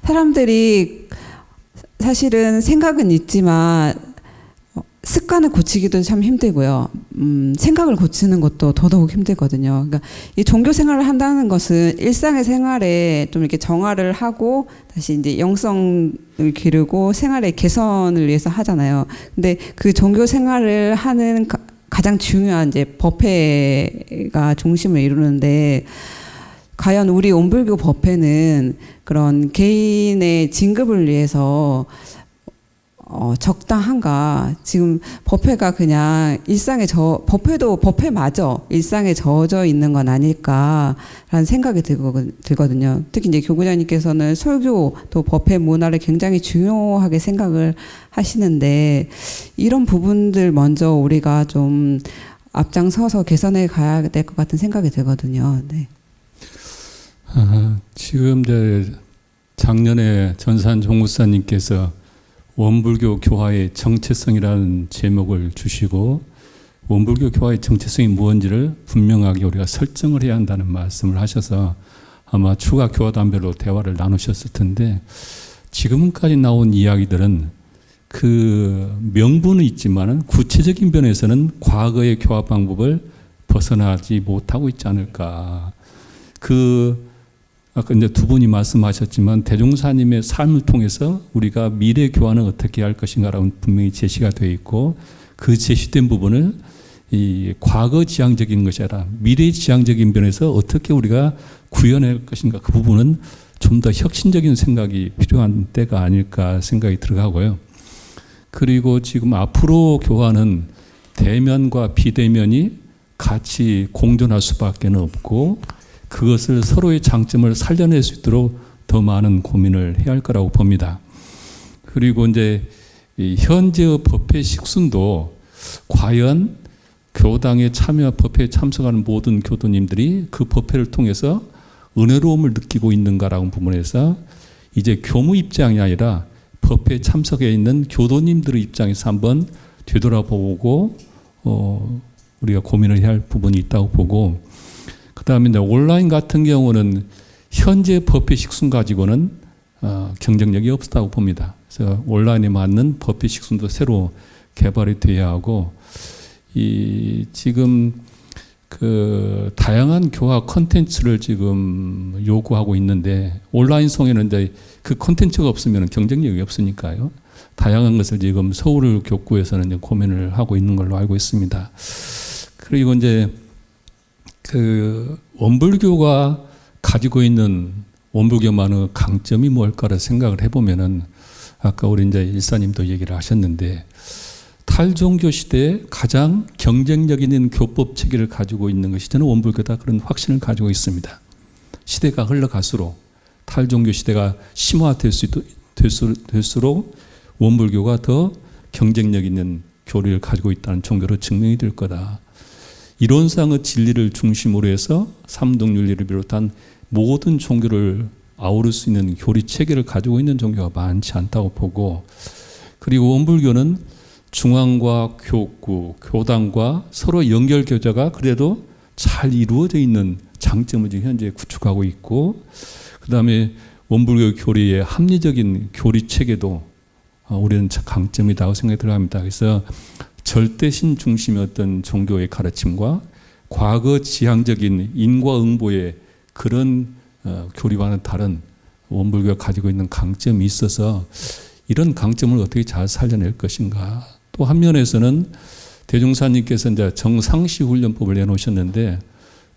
사람들이 사실은 생각은 있지만 습관을 고치기도 참 힘들고요. 생각을 고치는 것도 더더욱 힘들거든요. 그러니까 이 종교 생활을 한다는 것은 일상의 생활에 좀 이렇게 정화를 하고 다시 이제 영성을 기르고 생활의 개선을 위해서 하잖아요. 근데 그 종교 생활을 하는 가장 중요한 이제 법회가 중심을 이루는데, 과연 우리 온불교 법회는 그런 개인의 진급을 위해서 적당한가? 지금 법회가 그냥 법회도 법회마저 일상에 젖어 있는 건 아닐까라는 생각이 들거든요. 특히 이제 교구장님께서는 설교 또 법회 문화를 굉장히 중요하게 생각을 하시는데, 이런 부분들 먼저 우리가 좀 앞장서서 개선해 가야 될 것 같은 생각이 들거든요. 네. 지금 이제 작년에 전산 종무사님께서 원불교 교화의 정체성이라는 제목을 주시고, 원불교 교화의 정체성이 무엇인지를 분명하게 우리가 설정을 해야 한다는 말씀을 하셔서 아마 추가 교화단별로 대화를 나누셨을 텐데, 지금까지 나온 이야기들은 그 명분은 있지만 구체적인 면에서는 과거의 교화 방법을 벗어나지 못하고 있지 않을까. 아까 이제 두 분이 말씀하셨지만 대종사님의 삶을 통해서 우리가 미래 교환을 어떻게 할 것인가라는 분명히 제시가 되어 있고, 그 제시된 부분을 이 과거 지향적인 것이 아니라 미래 지향적인 면에서 어떻게 우리가 구현할 것인가, 그 부분은 좀 더 혁신적인 생각이 필요한 때가 아닐까 생각이 들어가고요. 그리고 지금 앞으로 교환은 대면과 비대면이 같이 공존할 수밖에 없고, 그것을 서로의 장점을 살려낼 수 있도록 더 많은 고민을 해야 할 거라고 봅니다. 그리고 이제 현재의 법회 식순도 과연 교당에 참여, 법회에 참석하는 모든 교도님들이 그 법회를 통해서 은혜로움을 느끼고 있는가라는 부분에서 이제 교무 입장이 아니라 법회에 참석해 있는 교도님들의 입장에서 한번 되돌아보고 우리가 고민을 해야 할 부분이 있다고 보고, 그 다음에 이제 온라인 같은 경우는 현재 법회 식순 가지고는 경쟁력이 없다고 봅니다. 그래서 온라인에 맞는 법회 식순도 새로 개발이 돼야 하고, 지금 그 다양한 교화 콘텐츠를 지금 요구하고 있는데, 온라인성에는 이제 그 콘텐츠가 없으면 경쟁력이 없으니까요. 다양한 것을 지금 서울 교구에서는 이제 고민을 하고 있는 걸로 알고 있습니다. 그리고 이제 그 원불교가 가지고 있는 원불교만의 강점이 뭘까를 생각을 해보면은, 아까 우리 이제 일사님도 얘기를 하셨는데, 탈종교 시대에 가장 경쟁력 있는 교법 체계를 가지고 있는 것이 저는 원불교다, 그런 확신을 가지고 있습니다. 시대가 흘러갈수록 탈종교 시대가 심화될수록 원불교가 더 경쟁력 있는 교리를 가지고 있다는 종교로 증명이 될 거다. 이론상의 진리를 중심으로 해서 삼동윤리를 비롯한 모든 종교를 아우를 수 있는 교리 체계를 가지고 있는 종교가 많지 않다고 보고, 그리고 원불교는 중앙과 교구, 교당과 서로 연결 교제가 그래도 잘 이루어져 있는 장점을 지금 현재 구축하고 있고, 그 다음에 원불교 교리의 합리적인 교리 체계도 우리는 강점이라고 생각이 들어갑니다. 그래서 절대신 중심의 어떤 종교의 가르침과 과거 지향적인 인과응보의 그런 교리와는 다른 원불교가 가지고 있는 강점이 있어서, 이런 강점을 어떻게 잘 살려낼 것인가. 또 한 면에서는 대종사님께서 이제 정상시 훈련법을 내놓으셨는데,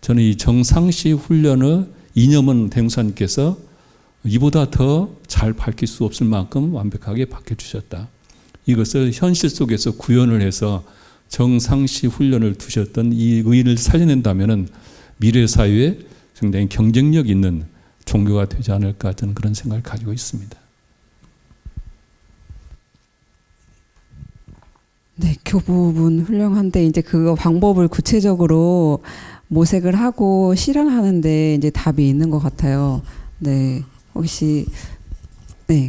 저는 이 정상시 훈련의 이념은 대종사님께서 이보다 더 잘 밝힐 수 없을 만큼 완벽하게 밝혀주셨다. 이것을 현실 속에서 구현을 해서 정상시 훈련을 두셨던 이 의의를 살려낸다면 미래 사회에 굉장히 경쟁력 있는 종교가 되지 않을까, 저는 그런 생각을 가지고 있습니다. 네, 교부분 훌륭한데 이제 그거 방법을 구체적으로 모색을 하고 실현하는데 이제 답이 있는 것 같아요. 네, 혹시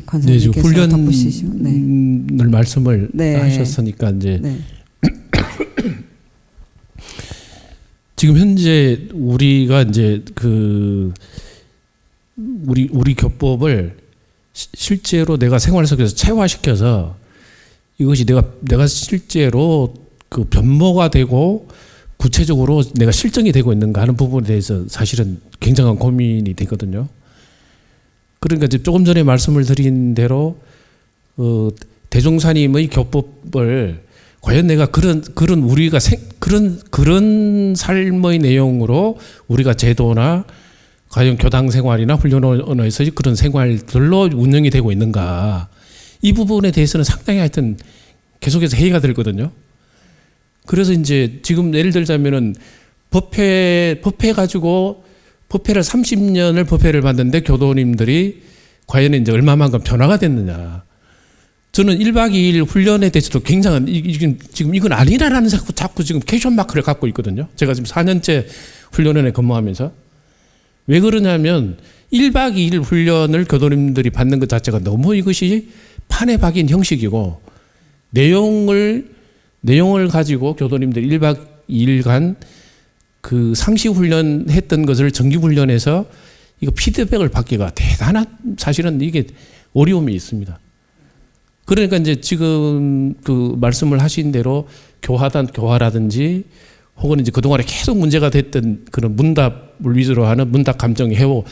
관사님께서 훈련을 덧붙이시죠. 말씀을 네. 하셨으니까 이제 네. 지금 현재 우리가 이제 그 우리 교법을 실제로 내가 생활 속에서 체화시켜서 이것이 내가 실제로 그 변모가 되고 구체적으로 내가 실정이 되고 있는가 하는 부분에 대해서 사실은 굉장한 고민이 되거든요. 그러니까 이제 조금 전에 말씀을 드린 대로 대종사님의 교법을 과연 내가 그런 우리가 그런 삶의 내용으로 우리가 제도나 과연 교당 생활이나 훈련원에서 그런 생활들로 운영이 되고 있는가, 이 부분에 대해서는 상당히 하여튼 계속해서 회의가 들거든요. 그래서 이제 지금 예를 들자면은 법회 가지고 법회를 30년을 법회를 받는데 교도님들이 과연 이제 얼마만큼 변화가 됐느냐. 저는 1박 2일 훈련에 대해서도 굉장한 지금 이건 아니라라는 자꾸 지금 퀘스천 마크를 갖고 있거든요. 제가 지금 4년째 훈련원에 근무하면서. 왜 그러냐면 1박 2일 훈련을 교도님들이 받는 것 자체가 너무 이것이 판에 박인 형식이고, 내용을 가지고 교도님들이 1박 2일간 그 상시 훈련 했던 것을 정기 훈련해서 이거 피드백을 받기가 대단한, 사실은 이게 어려움이 있습니다. 그러니까 이제 지금 그 말씀을 하신 대로 교화라든지 혹은 이제 그동안에 계속 문제가 됐던 그런 문답을 위주로 하는 문답 감정 해오,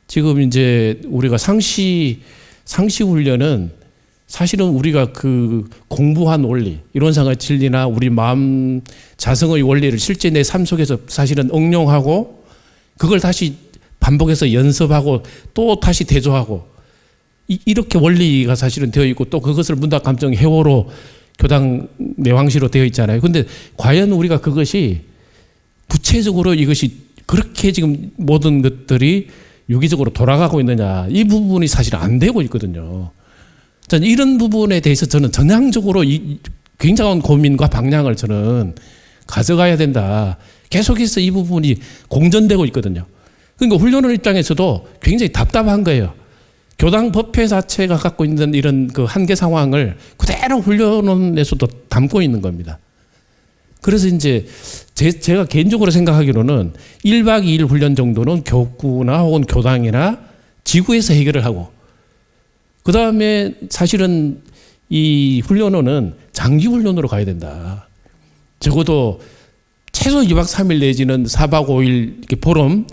지금 이제 우리가 상시 훈련은 사실은 우리가 그 공부한 원리, 이론상의 진리나 우리 마음 자성의 원리를 실제 내 삶 속에서 사실은 응용하고 그걸 다시 반복해서 연습하고 또 다시 대조하고 이렇게 원리가 사실은 되어 있고, 또 그것을 문답 감정 해오로 교당 내왕시로 되어 있잖아요. 근데 과연 우리가 그것이 구체적으로 이것이 그렇게 지금 모든 것들이 유기적으로 돌아가고 있느냐, 이 부분이 사실 안 되고 있거든요. 저는 이런 부분에 대해서 저는 전향적으로 굉장한 고민과 방향을 저는 가져가야 된다. 계속해서 이 부분이 공전되고 있거든요. 그러니까 훈련원 입장에서도 굉장히 답답한 거예요. 교당 법회 자체가 갖고 있는 이런 그 한계 상황을 그대로 훈련원에서도 담고 있는 겁니다. 그래서 이제 제가 개인적으로 생각하기로는 1박 2일 훈련 정도는 교구나 혹은 교당이나 지구에서 해결을 하고, 그 다음에 사실은 이 훈련원은 장기 훈련으로 가야 된다. 적어도 최소 2박 3일 내지는 4박 5일 이렇게 보름,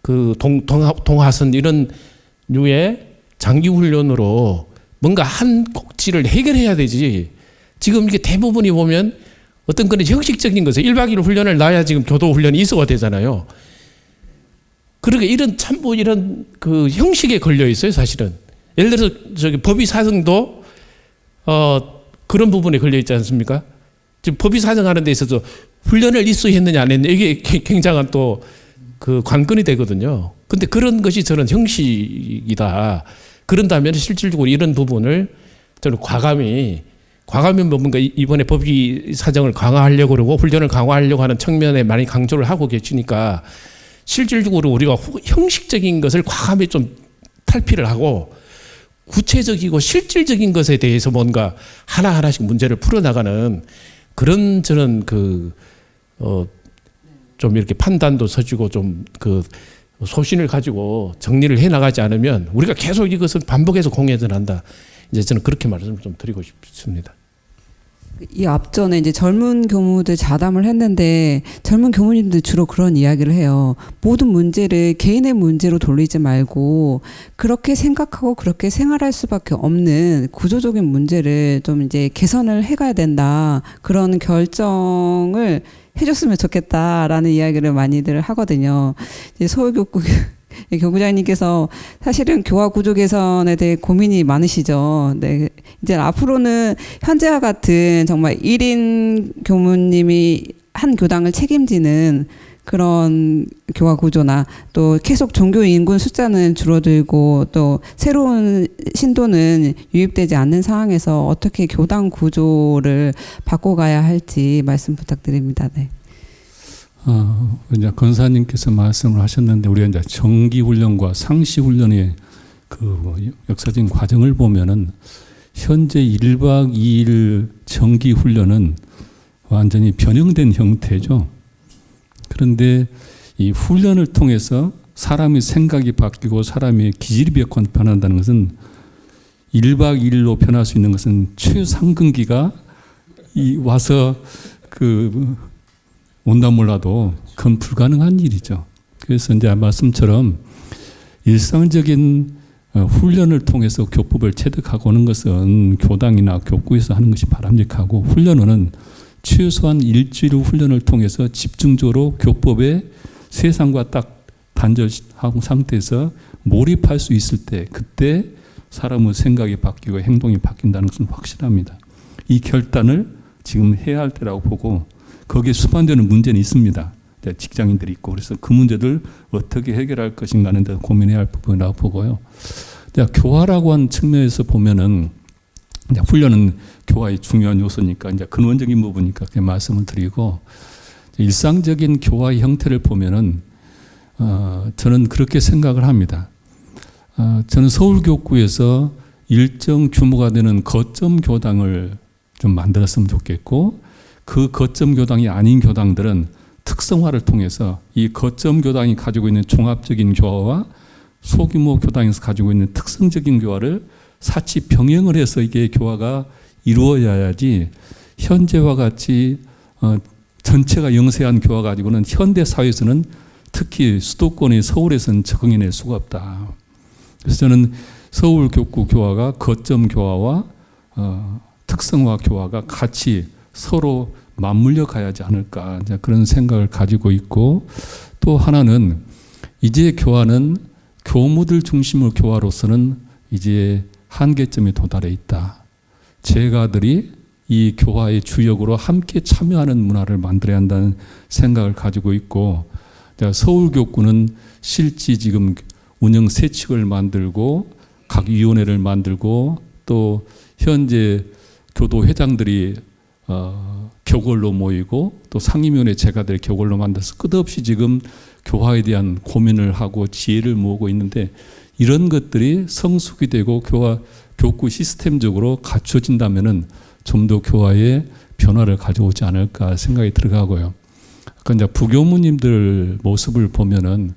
그 동하선 이런 류의 장기 훈련으로 뭔가 한 꼭지를 해결해야 되지. 지금 이게 대부분이 보면 어떤 그런 형식적인 것에 1박 2일 훈련을 놔야 지금 교도 훈련이 있어야 되잖아요. 그러니까 이런 그 형식에 걸려 있어요, 사실은. 예를 들어서 저기 법의 사정도 그런 부분에 걸려 있지 않습니까? 지금 법의 사정하는 데 있어서 훈련을 이수했느냐 안 했느냐, 이게 굉장한 또 그 관건이 되거든요. 근데 그런 것이 저는 형식이다. 그런다면 실질적으로 이런 부분을 저는 과감히 뭔가 이번에 법의 사정을 강화하려고 그러고 훈련을 강화하려고 하는 측면에 많이 강조를 하고 계시니까, 실질적으로 우리가 형식적인 것을 과감히 좀 탈피를 하고 구체적이고 실질적인 것에 대해서 뭔가 하나하나씩 문제를 풀어나가는 그런 저는 좀 이렇게 판단도 서지고 좀 그 소신을 가지고 정리를 해 나가지 않으면 우리가 계속 이것을 반복해서 공회전한다. 이제 저는 그렇게 말씀을 좀 드리고 싶습니다. 이 앞전에 이제 젊은 교무들 자담을 했는데, 젊은 교무님들 주로 그런 이야기를 해요. 모든 문제를 개인의 문제로 돌리지 말고 그렇게 생각하고 그렇게 생활할 수밖에 없는 구조적인 문제를 좀 이제 개선을 해가야 된다. 그런 결정을 해줬으면 좋겠다라는 이야기를 많이들 하거든요. 이제 서울교구 교구장님께서 사실은 교화 구조 개선에 대해 고민이 많으시죠. 네. 이제 앞으로는 현재와 같은 정말 1인 교무님이 한 교당을 책임지는 그런 교화 구조나, 또 계속 종교 인구 숫자는 줄어들고 또 새로운 신도는 유입되지 않는 상황에서 어떻게 교당 구조를 바꿔가야 할지 말씀 부탁드립니다. 네. 이제 권사님께서 말씀을 하셨는데, 우리가 이제 정기 훈련과 상시 훈련의 그 역사적인 과정을 보면은 현재 1박 2일 정기 훈련은 완전히 변형된 형태죠. 그런데 이 훈련을 통해서 사람의 생각이 바뀌고 사람의 기질이 변한다는 것은 1박 2일로 변할 수 있는 것은 최상근기가 와서 온다 몰라도 그건 불가능한 일이죠. 그래서 이제 말씀처럼 일상적인 훈련을 통해서 교법을 체득하고 오는 것은 교당이나 교구에서 하는 것이 바람직하고, 훈련은 최소한 일주일 훈련을 통해서 집중적으로 교법의 세상과 딱 단절하고 상태에서 몰입할 수 있을 때, 그때 사람의 생각이 바뀌고 행동이 바뀐다는 것은 확실합니다. 이 결단을 지금 해야 할 때라고 보고, 거기에 수반되는 문제는 있습니다. 직장인들이 있고, 그래서 그 문제들 어떻게 해결할 것인가는 데 고민해야 할 부분이라고 보고요. 교화라고 하는 측면에서 보면은, 훈련은 교화의 중요한 요소니까 이제 근원적인 부분이니까 그렇게 말씀을 드리고, 일상적인 교화의 형태를 보면은 저는 그렇게 생각을 합니다. 저는 서울교구에서 일정 규모가 되는 거점 교당을 좀 만들었으면 좋겠고, 그 거점 교당이 아닌 교당들은 특성화를 통해서 이 거점 교당이 가지고 있는 종합적인 교화와 소규모 교당에서 가지고 있는 특성적인 교화를 사치 병행을 해서 이게 교화가 이루어져야지, 현재와 같이 전체가 영세한 교화 가지고는 현대 사회에서는, 특히 수도권의 서울에서는 적응해낼 수가 없다. 그래서 저는 서울교구 교화가 거점 교화와 특성화 교화가 같이 서로 맞물려 가야지 않을까, 이제 그런 생각을 가지고 있고, 또 하나는 이제 교화는 교무들 중심의 교화로서는 이제 한계점에 도달해 있다. 제가들이 이 교화의 주역으로 함께 참여하는 문화를 만들어야 한다는 생각을 가지고 있고, 서울교구는 실제 지금 운영 세칙을 만들고 각 위원회를 만들고, 또 현재 교도 회장들이 교걸로 모이고, 또 상임위원회 제가들이 교걸로 만들어서 끝없이 지금 교화에 대한 고민을 하고 지혜를 모으고 있는데, 이런 것들이 성숙이 되고 교구 시스템적으로 갖춰진다면은 좀 더 교화에 변화를 가져오지 않을까 생각이 들어가고요. 아까 이제 부교무님들 모습을 보면은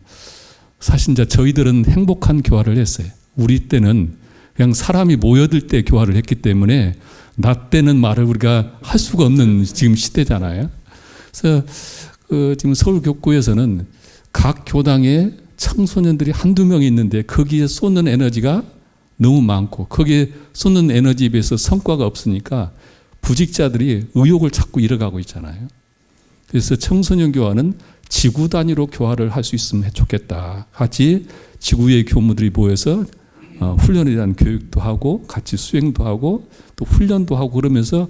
사실 이제 저희들은 행복한 교화를 했어요. 우리 때는 그냥 사람이 모여들 때 교화를 했기 때문에 나 때는 말을 우리가 할 수가 없는 지금 시대잖아요. 그래서 지금 서울교구에서는 각 교당에 청소년들이 한두 명이 있는데 거기에 쏟는 에너지가 너무 많고, 거기에 쏟는 에너지에 비해서 성과가 없으니까 부직자들이 의욕을 찾고 잃어가고 있잖아요. 그래서 청소년 교화는 지구 단위로 교화를 할 수 있으면 좋겠다. 같이 지구의 교무들이 모여서 훈련에 대한 교육도 하고 같이 수행도 하고 또 훈련도 하고, 그러면서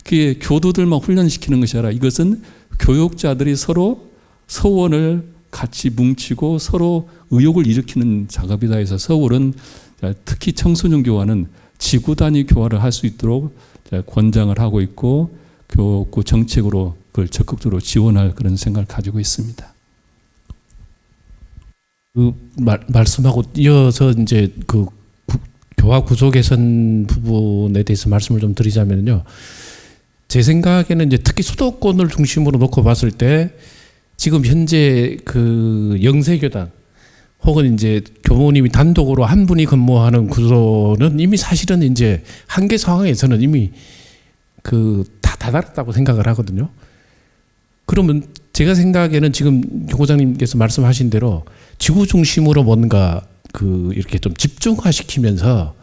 그게 교도들만 훈련시키는 것이 아니라 이것은 교육자들이 서로 서원을 같이 뭉치고 서로 의욕을 일으키는 작업이다 해서, 서울은 특히 청소년 교화는 지구 단위 교화를 할 수 있도록 권장을 하고 있고, 교구 정책으로 그걸 적극적으로 지원할 그런 생각을 가지고 있습니다. 말씀하고 이어서 이제 교화 구조 개선 부분에 대해서 말씀을 좀 드리자면요. 제 생각에는 이제 특히 수도권을 중심으로 놓고 봤을 때 지금 현재 영세교당 혹은 이제 교무님이 단독으로 한 분이 근무하는 구조는 이미 사실은 이제 한계 상황에서는 이미 다 다다랐다고 생각을 하거든요. 그러면 제가 생각에는 지금 교구장님께서 말씀하신 대로 지구 중심으로 뭔가 이렇게 좀 집중화시키면서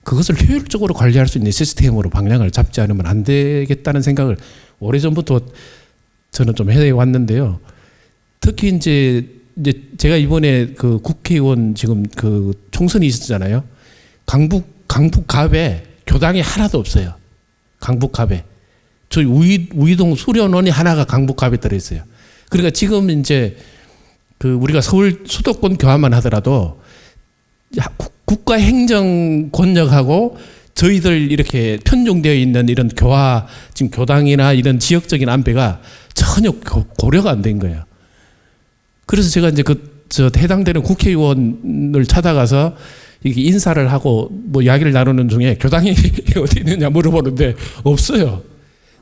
그것을 효율적으로 관리할 수 있는 시스템으로 방향을 잡지 않으면 안 되겠다는 생각을 오래전부터 저는 좀 해왔는데요. 특히 이제 제가 이번에 국회의원 지금 총선이 있었잖아요. 강북갑에 교당이 하나도 없어요. 강북갑에. 저희 우이동 수련원이 하나가 강북갑에 들어있어요. 그러니까 지금 이제 우리가 서울 수도권 교화만 하더라도 국가 행정 권력하고 저희들 이렇게 편중되어 있는 이런 교화, 지금 교당이나 이런 지역적인 안배가 전혀 고려가 안 된 거예요. 그래서 제가 이제 해당되는 국회의원을 찾아가서 이렇게 인사를 하고 뭐 이야기를 나누는 중에 교당이 어디 있느냐 물어보는데 없어요.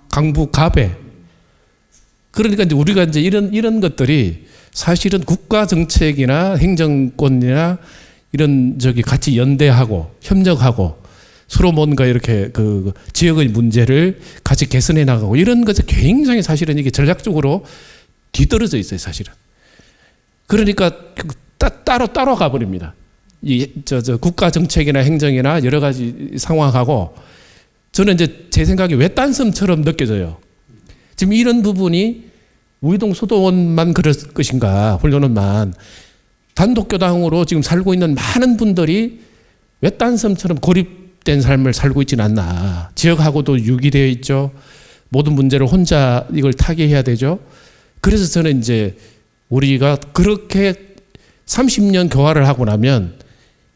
강북갑에. 그러니까 이제 우리가 이제 이런 것들이 사실은 국가 정책이나 행정권이나 이런 같이 연대하고 협력하고 서로 뭔가 이렇게 그 지역의 문제를 같이 개선해 나가고 이런 것에 굉장히 사실은 이게 전략적으로 뒤떨어져 있어요, 사실은. 그러니까 따로 가버립니다. 저 국가 정책이나 행정이나 여러 가지 상황하고 저는 이제 제 생각에 외딴섬처럼 느껴져요. 지금 이런 부분이 우이동 소도원만 그럴 것인가, 훈련원만. 단독교당으로 지금 살고 있는 많은 분들이 외딴섬처럼 고립된 삶을 살고 있지는 않나. 지역하고도 유기되어 있죠. 모든 문제를 혼자 이걸 타개해야 되죠. 그래서 저는 이제 우리가 그렇게 30년 교화를 하고 나면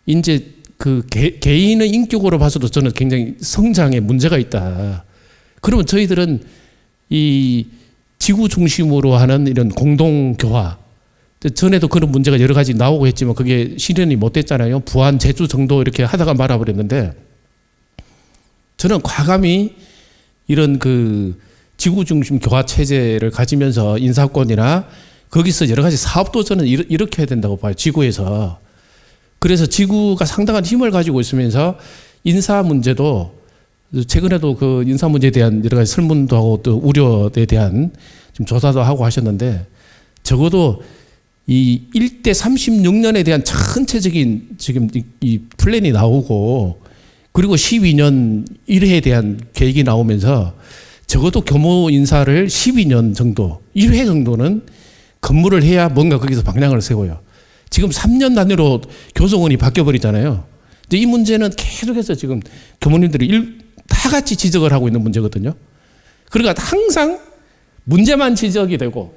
이제 그 개인의 인격으로 봐서도 저는 굉장히 성장에 문제가 있다. 그러면 저희들은 이 지구 중심으로 하는 이런 공동 교화, 전에도 그런 문제가 여러 가지 나오고 했지만 그게 실현이 못 됐잖아요. 부안, 제주 정도 이렇게 하다가 말아버렸는데 저는 과감히 이런 그 지구 중심 교화 체제를 가지면서 인사권이나 거기서 여러 가지 사업도 저는 이렇게 해야 된다고 봐요. 지구에서. 그래서 지구가 상당한 힘을 가지고 있으면서 인사 문제도 최근에도 그 인사 문제에 대한 여러 가지 설문도 하고 또 우려에 대한 좀 조사도 하고 하셨는데 적어도 이 1대 36년에 대한 전체적인 지금 이 플랜이 나오고 그리고 12년 1회에 대한 계획이 나오면서 적어도 교모 인사를 12년 정도, 1회 정도는 근무를 해야 뭔가 거기서 방향을 세워요. 지금 3년 단위로 교섭원이 바뀌어버리잖아요. 근데 이 문제는 계속해서 지금 교모님들이 다 같이 지적을 하고 있는 문제거든요. 그러니까 항상 문제만 지적이 되고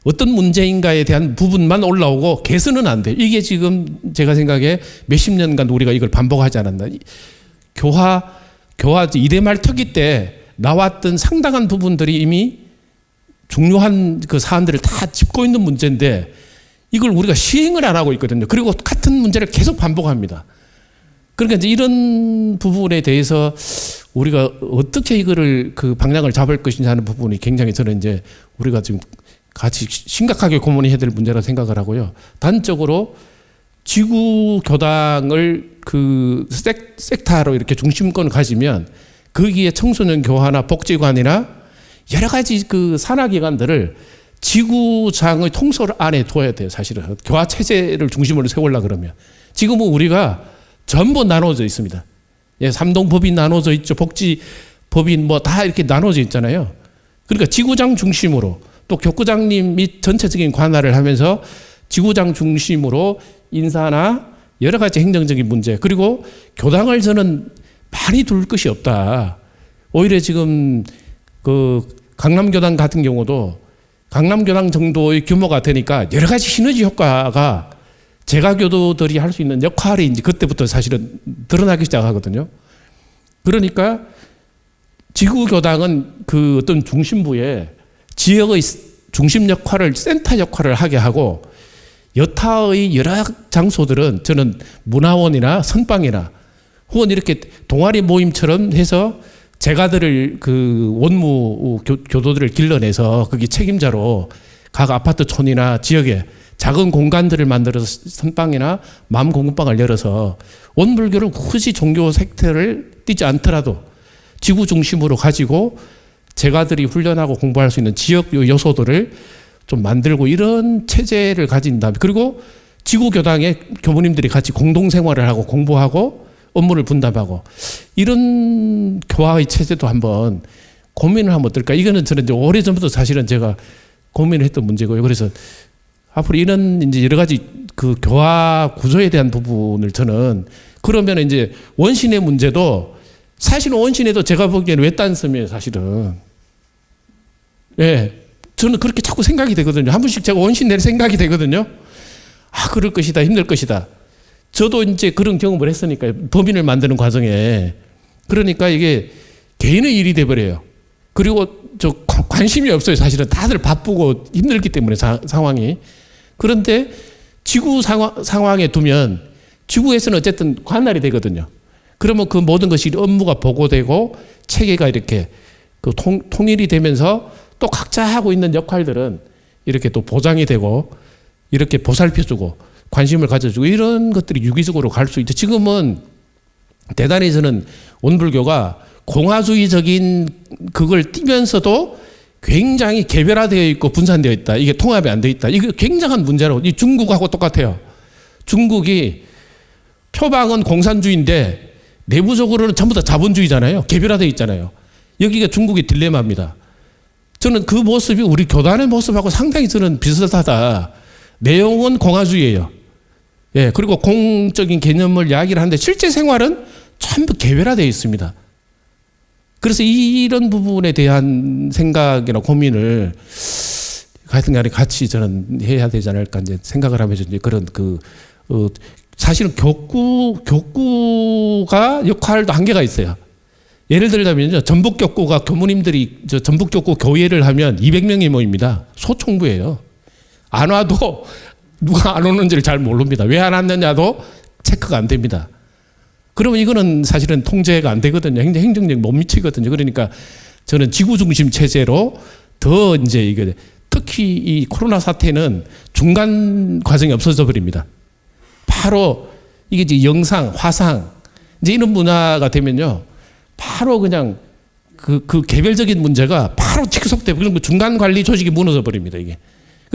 어떤 문제인가에 대한 부분만 올라오고 개선은 안 돼. 이게 지금 제가 생각에 몇십 년간 우리가 이걸 반복하지 않았나. 교화 이대 말 특위 때 나왔던 상당한 부분들이 이미 중요한 그 사안들을 다 짚고 있는 문제인데 이걸 우리가 시행을 안 하고 있거든요. 그리고 같은 문제를 계속 반복합니다. 그러니까 이제 이런 부분에 대해서 우리가 어떻게 이거를 그 방향을 잡을 것이냐 하는 부분이 굉장히 저는 이제 우리가 지금 같이 심각하게 고민해야 될 문제라 생각을 하고요. 단적으로 지구 교당을 그 섹터로 이렇게 중심권을 가지면 거기에 청소년 교화나 복지관이나 여러 가지 그 산하기관들을 지구장의 통솔 안에 둬야 돼요, 사실은. 교화 체제를 중심으로 세우려고 그러면. 지금은 우리가 전부 나눠져 있습니다. 예, 삼동법인 나눠져 있죠. 복지법인 뭐 다 이렇게 나눠져 있잖아요. 그러니까 지구장 중심으로 또 교구장님이 전체적인 관할을 하면서 지구장 중심으로 인사나 여러 가지 행정적인 문제 그리고 교당을 저는 많이 둘 것이 없다. 오히려 지금 그 강남교당 같은 경우도 강남교당 정도의 규모가 되니까 여러 가지 시너지 효과가 재가교도들이 할 수 있는 역할이 이제 그때부터 사실은 드러나기 시작하거든요. 그러니까 지구교당은 그 어떤 중심부에 지역의 중심 역할을 센터 역할을 하게 하고 여타의 여러 장소들은 저는 문화원이나 선방이나 혹은 이렇게 동아리 모임처럼 해서 재가들을 그 원무 교도들을 길러내서 거기 책임자로 각 아파트촌이나 지역에 작은 공간들을 만들어서 선방이나 마음 공부방을 열어서 원불교를 굳이 종교 색태를 띠지 않더라도 지구 중심으로 가지고 재가들이 훈련하고 공부할 수 있는 지역 요소들을 좀 만들고 이런 체제를 가진 다음에 그리고 지구교당에 교무님들이 같이 공동생활을 하고 공부하고 업무를 분담하고 이런 교화의 체제도 한번 고민을 하면 어떨까. 이거는 저는 이제 오래전부터 사실은 제가 고민을 했던 문제고요. 그래서 앞으로 이런 이제 여러 가지 그 교화 구조에 대한 부분을 저는 그러면 이제 원신의 문제도 사실은 원신에도 제가 보기에는 외딴섬이에요, 사실은. 예. 저는 그렇게 자꾸 생각이 되거든요. 한 번씩 제가 원신 낼 생각이 되거든요. 아, 그럴 것이다, 힘들 것이다. 저도 이제 그런 경험을 했으니까, 법인을 만드는 과정에. 그러니까 이게 개인의 일이 돼버려요. 그리고 저 관심이 없어요, 사실은. 다들 바쁘고 힘들기 때문에 상황이. 그런데 지구 상황에 두면 지구에서는 어쨌든 관할이 되거든요. 그러면 그 모든 것이 업무가 보고되고 체계가 이렇게 그 통일이 되면서 또 각자 하고 있는 역할들은 이렇게 또 보장이 되고 이렇게 보살펴주고 관심을 가져주고 이런 것들이 유기적으로 갈 수 있죠. 지금은 대단히 저는 원불교가 공화주의적인 그걸 띠면서도 굉장히 개별화되어 있고 분산되어 있다. 이게 통합이 안 되어 있다. 이게 굉장한 문제라고. 이 중국하고 똑같아요. 중국이 표방은 공산주의인데 내부적으로는 전부 다 자본주의잖아요. 개별화되어 있잖아요. 여기가 중국의 딜레마입니다. 저는 그 모습이 우리 교단의 모습하고 상당히 저는 비슷하다. 내용은 공화주의예요. 예, 그리고 공적인 개념을 이야기를 하는데 실제 생활은 전부 개별화되어 있습니다. 그래서 이런 부분에 대한 생각이나 고민을 하여튼 간에 같이 저는 해야 되지 않을까 이제 생각을 하면서 이제 그런 사실은 격구가 역할도 한계가 있어요. 예를 들자면요. 전북격구가 교무님들이 전북격구 교회를 하면 200명이 모입니다. 소총부예요. 안 와도 누가 안 오는지를 잘 모릅니다. 왜 안 왔느냐도 체크가 안 됩니다. 그러면 이거는 사실은 통제가 안 되거든요. 행정력 못 미치거든요. 그러니까 저는 지구 중심 체제로 더 이제 이게 특히 이 코로나 사태는 중간 과정이 없어져 버립니다. 바로 이게 이제 영상, 화상 이제 이런 문화가 되면요. 바로 그냥 그 개별적인 문제가 바로 직속되고 그런 중간 관리 조직이 무너져 버립니다. 이게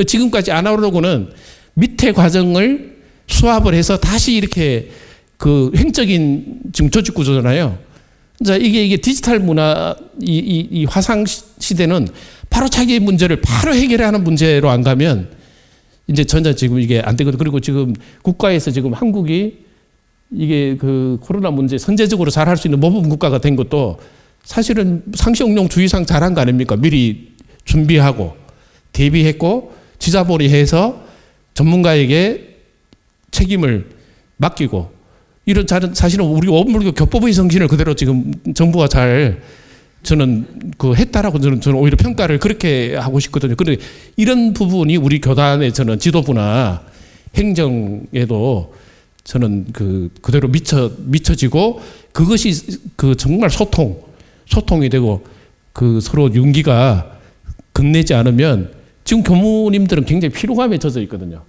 지금까지 안 하려고는 밑에 과정을 수합을 해서 다시 이렇게 그 횡적인 지금 조직 구조잖아요. 자, 이게 디지털 문화, 이 화상 시대는 바로 자기의 문제를 바로 해결하는 문제로 안 가면 이제 전혀 지금 이게 안 되거든요. 그리고 지금 국가에서 지금 한국이 이게 그 코로나 문제 선제적으로 잘할 수 있는 모범 국가가 된 것도 사실은 상시응용주의상 잘한 거 아닙니까? 미리 준비하고 대비했고 지자보리해서 전문가에게 책임을 맡기고 이런 사실은 우리 원불교 교법의 정신을 그대로 지금 정부가 잘 저는 했다라고 저는 오히려 평가를 그렇게 하고 싶거든요. 그런데 이런 부분이 우리 교단의 저는 지도부나 행정에도 저는 그대로 미쳐지고 그것이 정말 소통이 되고 서로 윤기가 끝내지 않으면 지금 교무님들은 굉장히 피로감에 젖어 있거든요.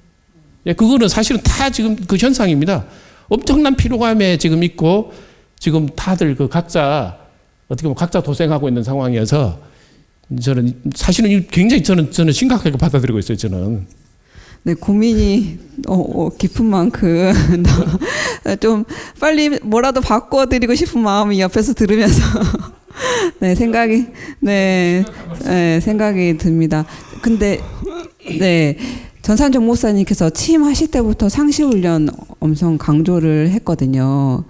예, 그거는 사실은 다 지금 그 현상입니다. 엄청난 피로감에 지금 있고 지금 다들 각자 어떻게 보면 각자 도생하고 있는 상황이어서 저는 사실은 굉장히 저는 심각하게 받아들이고 있어요. 저는. 네, 고민이 깊은 만큼 좀 빨리 뭐라도 바꿔드리고 싶은 마음이 옆에서 들으면서 네, 생각이 듭니다. 근데 네. 전산정 목사님께서 취임하실 때부터 상시훈련 엄청 강조를 했거든요.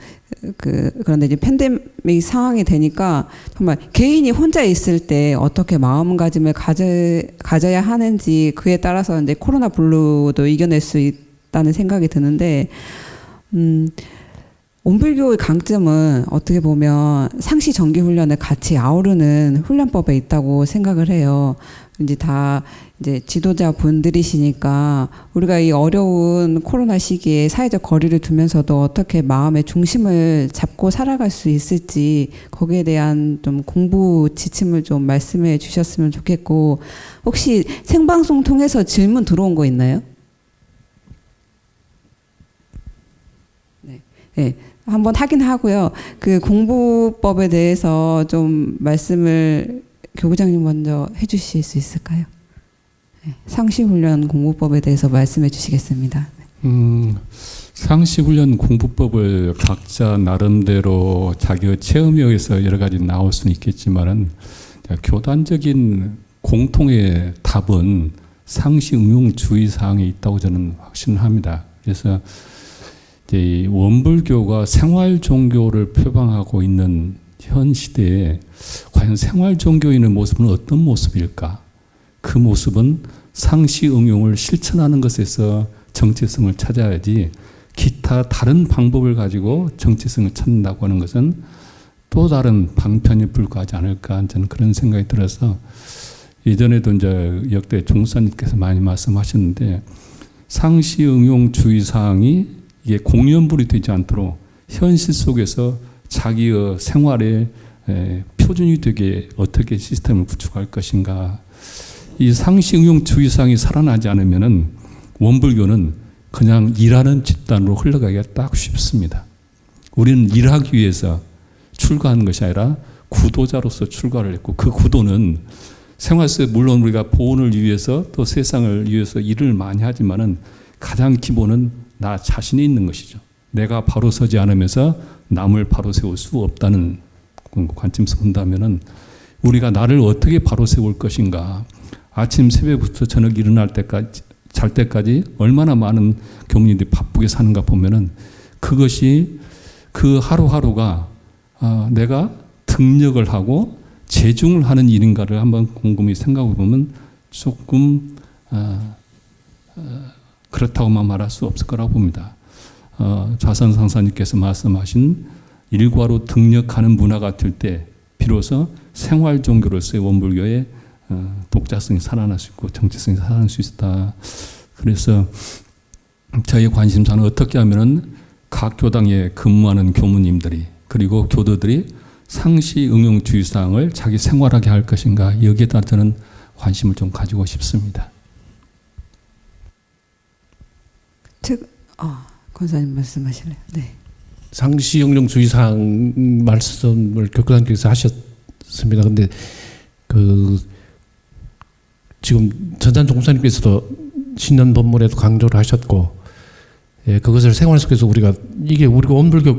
그런데 이제 팬데믹 상황이 되니까 정말 개인이 혼자 있을 때 어떻게 마음가짐을 가져야 하는지 그에 따라서 이제 코로나 블루도 이겨낼 수 있다는 생각이 드는데, 원불교의 강점은 어떻게 보면 상시 정기 훈련을 같이 아우르는 훈련법에 있다고 생각을 해요. 이제 지도자 분들이시니까 우리가 이 어려운 코로나 시기에 사회적 거리를 두면서도 어떻게 마음의 중심을 잡고 살아갈 수 있을지 거기에 대한 좀 공부 지침을 좀 말씀해 주셨으면 좋겠고, 혹시 생방송 통해서 질문 들어온 거 있나요? 네. 한번 하긴 하고요. 그 공부법에 대해서 좀 말씀을 교구장님 먼저 해주실 수 있을까요? 네. 상시훈련 공부법에 대해서 말씀해 주시겠습니다. 상시훈련 공부법을 각자 나름대로 자기의 체험에 의해서 여러 가지 나올 수는 있겠지만은 교단적인 공통의 답은 상시응용주의 사항에 있다고 저는 확신합니다. 그래서 이제 원불교가 생활 종교를 표방하고 있는 현 시대에 과연 생활 종교인의 모습은 어떤 모습일까? 그 모습은 상시 응용을 실천하는 것에서 정체성을 찾아야지, 기타 다른 방법을 가지고 정체성을 찾는다고 하는 것은 또 다른 방편에 불과하지 않을까, 저는 그런 생각이 들어서, 예전에도 이제 역대 종사님께서 많이 말씀하셨는데, 상시 응용 주의 사항이 이게 공연불이 되지 않도록 현실 속에서 자기의 생활의 표준이 되게 어떻게 시스템을 구축할 것인가. 이 상시 응용 주의사항이 살아나지 않으면은 원불교는 그냥 일하는 집단으로 흘러가기가 딱 쉽습니다. 우리는 일하기 위해서 출가하는 것이 아니라 구도자로서 출가를 했고, 그 구도는 생활 속에 물론 우리가 보온을 위해서 또 세상을 위해서 일을 많이 하지만은 가장 기본은 나 자신이 있는 것이죠. 내가 바로 서지 않으면서 남을 바로 세울 수 없다는 관점에서 본다면은 우리가 나를 어떻게 바로 세울 것인가. 아침 새벽부터 저녁 일어날 때까지, 잘 때까지 얼마나 많은 교민들이 바쁘게 사는가 보면은 그것이 그 하루하루가 내가 등력을 하고 재중을 하는 일인가를 한번 곰곰이 생각해 보면 조금 그렇다고만 말할 수 없을 거라고 봅니다. 좌선 상사님께서 말씀하신 일과로 등력하는 문화가 될 때 비로소 생활 종교로서의 원불교의 독자성이 살아날 수 있고 정체성이 살아날 수 있다. 그래서 저희 관심사는 어떻게 하면은 각 교당에 근무하는 교무님들이 그리고 교도들이 상시 응용 주의사항을 자기 생활하게 할 것인가, 여기에 따라 저는 관심을 좀 가지고 싶습니다. 권사님 말씀하실래요? 네. 상시 응용 주의사항 말씀을 교구단께서 하셨습니다. 근데 지금 전산 종사님께서도 신년 법문에도 강조를 하셨고, 예, 그것을 생활 속에서 이게 우리가 원불교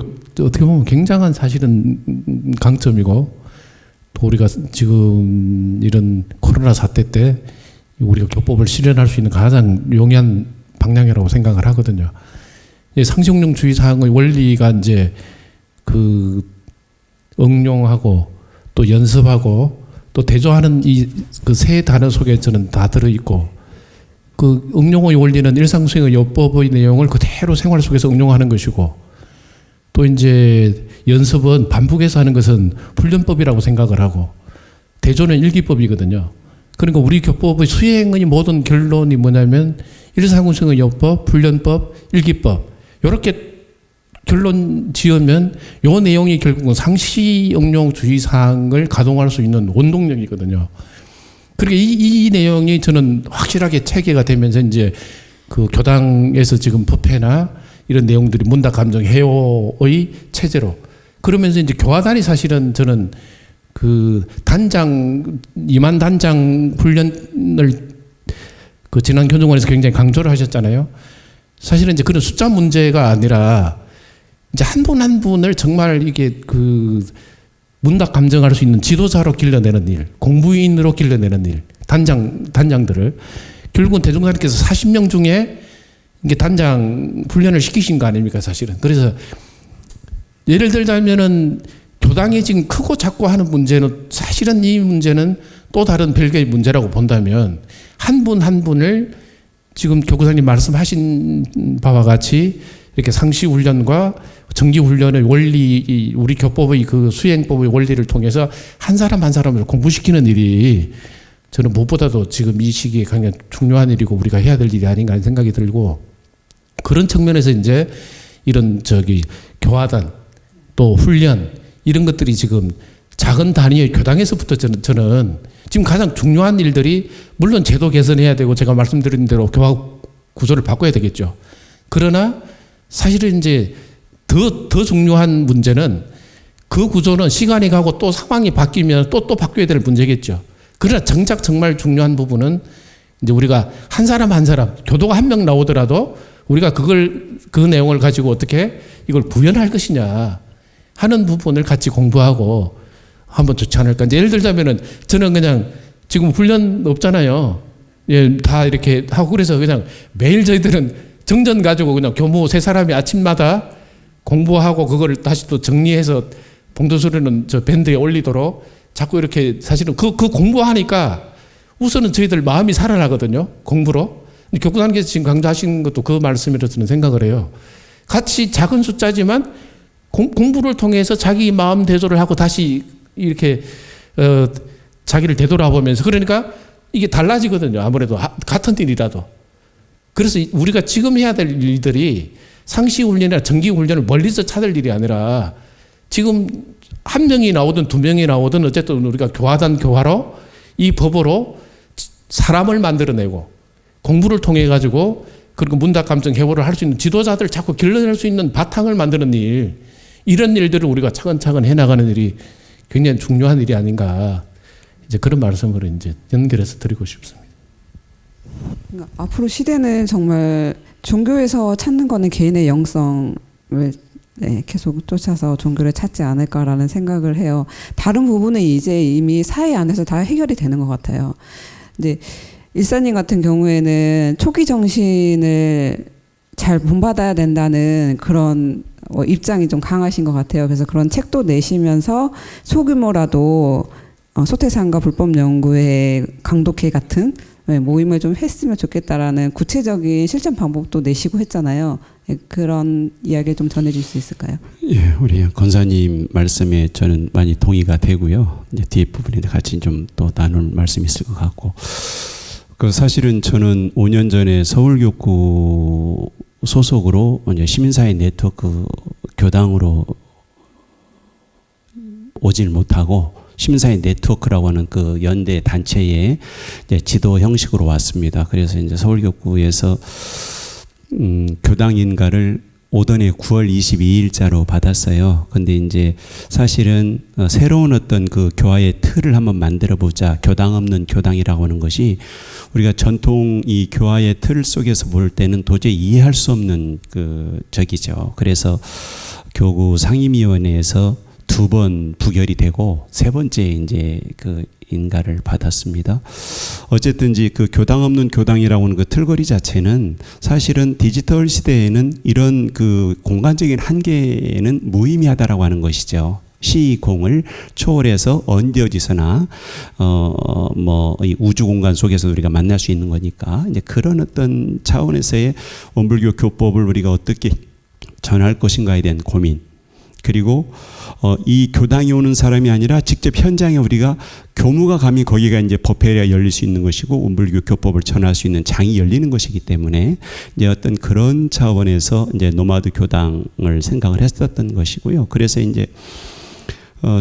어떻게 보면 굉장한 사실은 강점이고, 또 우리가 지금 이런 코로나 사태 때 우리가 교법을 실현할 수 있는 가장 용이한 방향이라고 생각을 하거든요. 상시응용 주의사항의 원리가 이제 응용하고 또 연습하고 또 대조하는 그 세 단어 속에 저는 다 들어있고, 그 응용의 원리는 일상수행의 요법의 내용을 그대로 생활 속에서 응용하는 것이고, 또 이제 연습은 반복해서 하는 것은 훈련법이라고 생각을 하고, 대조는 일기법이거든요. 그러니까 우리 교법의 수행의 모든 결론이 뭐냐면 일상수행의 요법, 훈련법, 일기법, 이렇게 결론 지으면 요 내용이 결국은 상시 응용 주의사항을 가동할 수 있는 원동력이거든요. 그러니까 이 내용이 저는 확실하게 체계가 되면서 이제 그 교당에서 지금 법회나 이런 내용들이 문답 감정 해오의 체제로, 그러면서 이제 교화단이 사실은 저는 그 단장 2만 단장 훈련을 그 지난 교정원에서 굉장히 강조를 하셨잖아요. 사실은 이제 그런 숫자 문제가 아니라 이제 한 분 한 분을 정말 이게 그 문답 감정할 수 있는 지도자로 길러내는 일, 공부인으로 길러내는 일, 단장들을 결국은 대종사님께서 40명 중에 이게 단장 훈련을 시키신 거 아닙니까, 사실은. 그래서 예를 들자면은 교당이 지금 크고 작고 하는 문제는 사실은 이 문제는 또 다른 별개의 문제라고 본다면 한 분 한 분을 지금 교구사님 말씀하신 바와 같이 이렇게 상시 훈련과 정기 훈련의 원리, 우리 교법의 그 수행법의 원리를 통해서 한 사람 한 사람을 공부시키는 일이 저는 무엇보다도 지금 이 시기에 굉장히 중요한 일이고 우리가 해야 될 일이 아닌가 하는 생각이 들고, 그런 측면에서 이제 이런 교화단 또 훈련 이런 것들이 지금 작은 단위의 교당에서부터 저는 지금 가장 중요한 일들이, 물론 제도 개선해야 되고 제가 말씀드린 대로 교화 구조를 바꿔야 되겠죠. 그러나 사실은 이제 더 중요한 문제는 그 구조는 시간이 가고 또 상황이 바뀌면 또 바뀌어야 될 문제겠죠. 그러나 정작 정말 중요한 부분은 이제 우리가 한 사람 한 사람, 교도가 한 명 나오더라도 우리가 그 내용을 가지고 어떻게 이걸 구현할 것이냐 하는 부분을 같이 공부하고 하면 좋지 않을까. 이제 예를 들자면은 저는 그냥 지금 훈련 없잖아요. 예, 다 이렇게 하고 그래서 그냥 매일 저희들은 정전 가지고 그냥 교무 세 사람이 아침마다 공부하고 그거를 다시 또 정리해서 봉도소리는 저 밴드에 올리도록 자꾸 이렇게 사실은 그 공부하니까 우선은 저희들 마음이 살아나거든요. 공부로. 교구단께서 지금 강조하신 것도 그 말씀이라 저는 생각을 해요. 같이 작은 숫자지만 공부를 통해서 자기 마음 대조를 하고 다시 이렇게 자기를 되돌아보면서, 그러니까 이게 달라지거든요. 아무래도 같은 일이라도. 그래서 우리가 지금 해야 될 일들이 상시 훈련이나 정기 훈련을 멀리서 찾을 일이 아니라 지금 한 명이 나오든 두 명이 나오든 어쨌든 우리가 교화단 교화로 이 법으로 사람을 만들어내고 공부를 통해 가지고 그리고 문답 감정 해보를 할 수 있는 지도자들 자꾸 길러낼 수 있는 바탕을 만드는 일, 이런 일들을 우리가 차근차근 해나가는 일이 굉장히 중요한 일이 아닌가 이제 그런 말씀을 이제 연결해서 드리고 싶습니다. 그러니까 앞으로 시대는 정말 종교에서 찾는 거는 개인의 영성을 계속 쫓아서 종교를 찾지 않을까라는 생각을 해요. 다른 부분은 이제 이미 사회 안에서 다 해결이 되는 것 같아요. 근데 일사님 같은 경우에는 초기 정신을 잘 본받아야 된다는 그런 입장이 좀 강하신 것 같아요. 그래서 그런 책도 내시면서 소규모라도 소태산과 불법연구회 강독회 같은 모임을 좀 했으면 좋겠다라는 구체적인 실천 방법도 내시고 했잖아요. 그런 이야기를 좀 전해줄 수 있을까요? 예, 우리 권사님 말씀에 저는 많이 동의가 되고요. 이제 뒤에 부분에 같이 좀 또 나눌 말씀이 있을 것 같고, 사실은 저는 5년 전에 서울교구 소속으로 이제 시민사회 네트워크 교당으로 오질 못하고 시민사회 네트워크라고 하는 그 연대 단체의 이제 지도 형식으로 왔습니다. 그래서 이제 서울교구에서 교당 인가를 오던의 9월 22일자로 받았어요. 근데 이제 사실은 새로운 어떤 그 교화의 틀을 한번 만들어 보자. 교당 없는 교당이라고 하는 것이 우리가 전통 이 교화의 틀 속에서 볼 때는 도저히 이해할 수 없는 그 적이죠. 그래서 교구 상임위원회에서 2번 부결이 되고 3번째 이제 그 인가를 받았습니다. 어쨌든지 그 교당 없는 교당이라고 하는 그 틀거리 자체는 사실은 디지털 시대에는 이런 그 공간적인 한계는 무의미하다라고 하는 것이죠. 시공을 초월해서 언제 어디서나 이 우주 공간 속에서 우리가 만날 수 있는 거니까 이제 그런 어떤 차원에서의 원불교 교법을 우리가 어떻게 전할 것인가에 대한 고민. 그리고 이 교당에 오는 사람이 아니라 직접 현장에 우리가 교무가 감히 거기가 이제 법회가 열릴 수 있는 것이고 원불교 교법을 전할 수 있는 장이 열리는 것이기 때문에 이제 어떤 그런 차원에서 이제 노마드 교당을 생각을 했었던 것이고요. 그래서 이제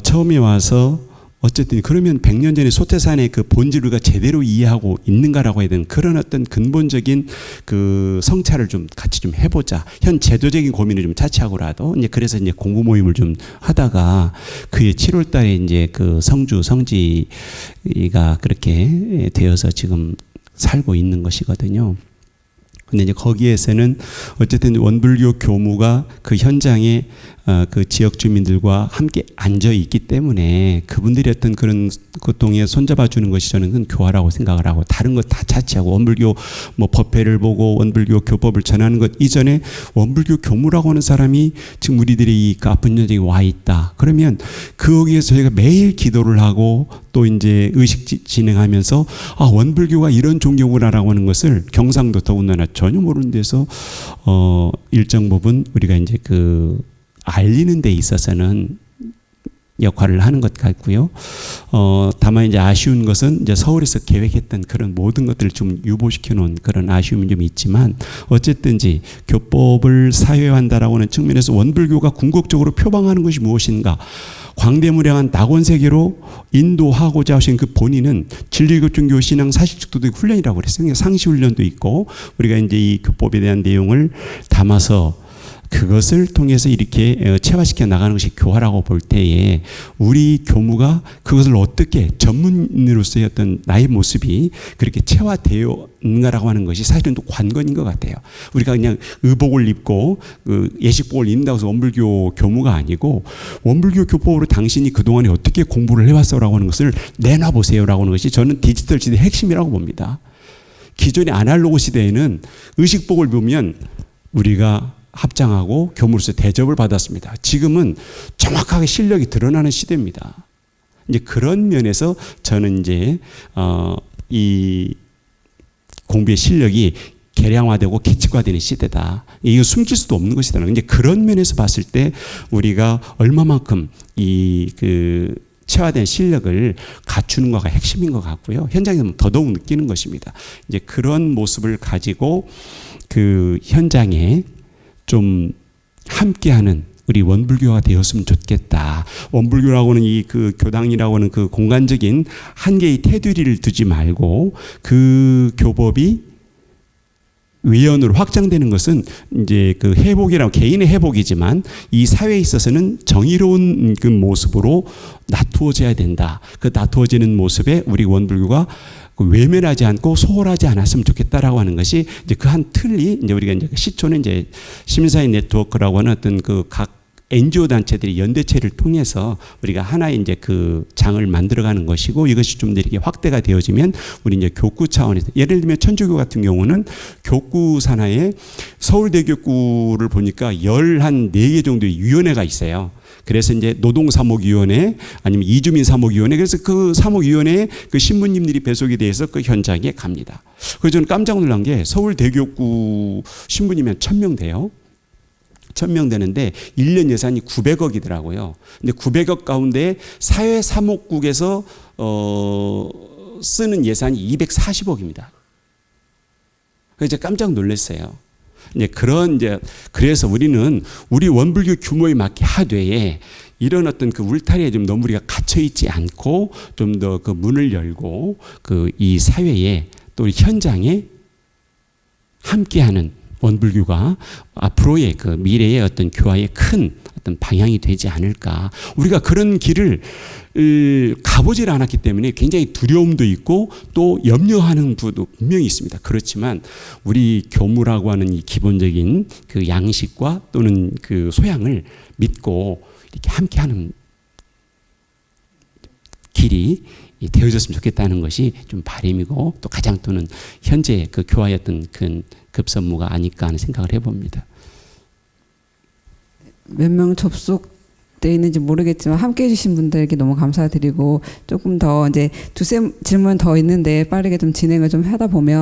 처음에 와서 어쨌든 그러면 100년 전에 소태산의 그 본질을 우리가 제대로 이해하고 있는가라고 해야 되는 그런 어떤 근본적인 그 성찰을 좀 같이 좀 해보자. 현 제도적인 고민을 좀 차치하고라도 이제 그래서 이제 공부 모임을 좀 하다가 그해 7월달에 이제 그 성지가 그렇게 되어서 지금 살고 있는 것이거든요. 근데 이제 거기에서는 어쨌든 원불교 교무가 그 현장에 그 지역 주민들과 함께 앉아 있기 때문에 그분들이 어떤 그런 고통에 손잡아 주는 것이 저는 큰 교화라고 생각을 하고 다른 것 다 차치하고 원불교 뭐 법회를 보고 원불교 교법을 전하는 것 이전에 원불교 교무라고 하는 사람이 지금 우리들이 그 아픈 현장에 와 있다. 그러면 거기에서 저희가 매일 기도를 하고 또 이제 의식 진행하면서 아 원불교가 이런 종교구나라고 하는 것을 경상도 더군다나 전혀 모르는 데서 일정 부분 우리가 이제 그 알리는 데 있어서는 역할을 하는 것 같고요. 다만 이제 아쉬운 것은 이제 서울에서 계획했던 그런 모든 것들을 좀 유보시켜 놓은 그런 아쉬움이 좀 있지만 어쨌든지 교법을 사회화한다라고 하는 측면에서 원불교가 궁극적으로 표방하는 것이 무엇인가? 광대무량한 낙원세계로 인도하고자 하신 그 본인은 진리교통교 신앙 사실축도의 훈련이라고 그랬어요. 상시훈련도 있고 우리가 이제 이 교법에 대한 내용을 담아서 그것을 통해서 이렇게 체화시켜 나가는 것이 교화라고 볼 때에 우리 교무가 그것을 어떻게 전문인으로서의 어떤 나의 모습이 그렇게 체화되어 있는가라고 하는 것이 사실은 또 관건인 것 같아요. 우리가 그냥 의복을 입고 예식복을 입는다고 해서 원불교 교무가 아니고 원불교 교법으로 당신이 그동안에 어떻게 공부를 해왔어라고 하는 것을 내놔보세요라고 하는 것이 저는 디지털 시대의 핵심이라고 봅니다. 기존의 아날로그 시대에는 의식복을 보면 우리가 합장하고 교무로서 대접을 받았습니다. 지금은 정확하게 실력이 드러나는 시대입니다. 이제 그런 면에서 저는 이제 이 공부의 실력이 개량화되고 계측화되는 시대다. 이거 숨길 수도 없는 것이다. 이제 그런 면에서 봤을 때 우리가 얼마만큼 이 그 체화된 실력을 갖추는 거가 핵심인 것 같고요. 현장에서 더더욱 느끼는 것입니다. 이제 그런 모습을 가지고 그 현장에 좀 함께하는 우리 원불교가 되었으면 좋겠다. 원불교라고는 이 그 교당이라고는 그 공간적인 한계의 테두리를 두지 말고 그 교법이 외연으로 확장되는 것은 이제 그 회복이라고 개인의 회복이지만 이 사회에 있어서는 정의로운 그 모습으로 나투어져야 된다. 그 나투어지는 모습에 우리 원불교가 외면하지 않고 소홀하지 않았으면 좋겠다라고 하는 것이 이제 그 한 틀이 이제 우리가 이제 시초는 이제 시민사회 네트워크라고 하는 어떤 그 각 NGO 단체들이 연대체를 통해서 우리가 하나의 이제 그 장을 만들어가는 것이고 이것이 좀 더 이렇게 확대가 되어지면 우리 이제 교구 차원에서 예를 들면 천주교 같은 경우는 교구 산하에 서울대교구를 보니까 14개 정도의 위원회가 있어요. 그래서 이제 노동사목위원회 아니면 이주민사목위원회 그래서 그 사목위원회에 그 신부님들이 배속이 돼서 그 현장에 갑니다. 그래서 저는 깜짝 놀란 게 서울대교구 신부님이 한 1000명 돼요. 1000명 되는데 1년 예산이 900억이더라고요. 근데 900억 가운데 사회사목국에서 쓰는 예산이 240억입니다. 그래서 깜짝 놀랐어요. 이제 그래서 우리는 우리 원불교 규모에 맞게 하되 이런 어떤 그 울타리에 좀 너무 우리가 갇혀 있지 않고 좀 더 그 문을 열고 그 이 사회에 또 현장에 함께하는 원불교가 앞으로의 그 미래의 어떤 교화의 큰 어떤 방향이 되지 않을까. 우리가 그런 길을 가보질 않았기 때문에 굉장히 두려움도 있고 또 염려하는 부도 분명히 있습니다. 그렇지만 우리 교무라고 하는 이 기본적인 그 양식과 또는 그 소양을 믿고 이렇게 함께하는 길이 되어졌으면 좋겠다는 것이 좀 바람이고 또 가장 또는 현재 그 교화의 어떤 큰 급선무가 아닐까 하는 생각을 해봅니다. 몇 명 접속돼 있는지 모르겠지만 함께 해주신 분들에게 너무 감사드리고 조금 더 이제 두세 질문 더 있는데 빠르게 좀 진행을 좀 하다 보면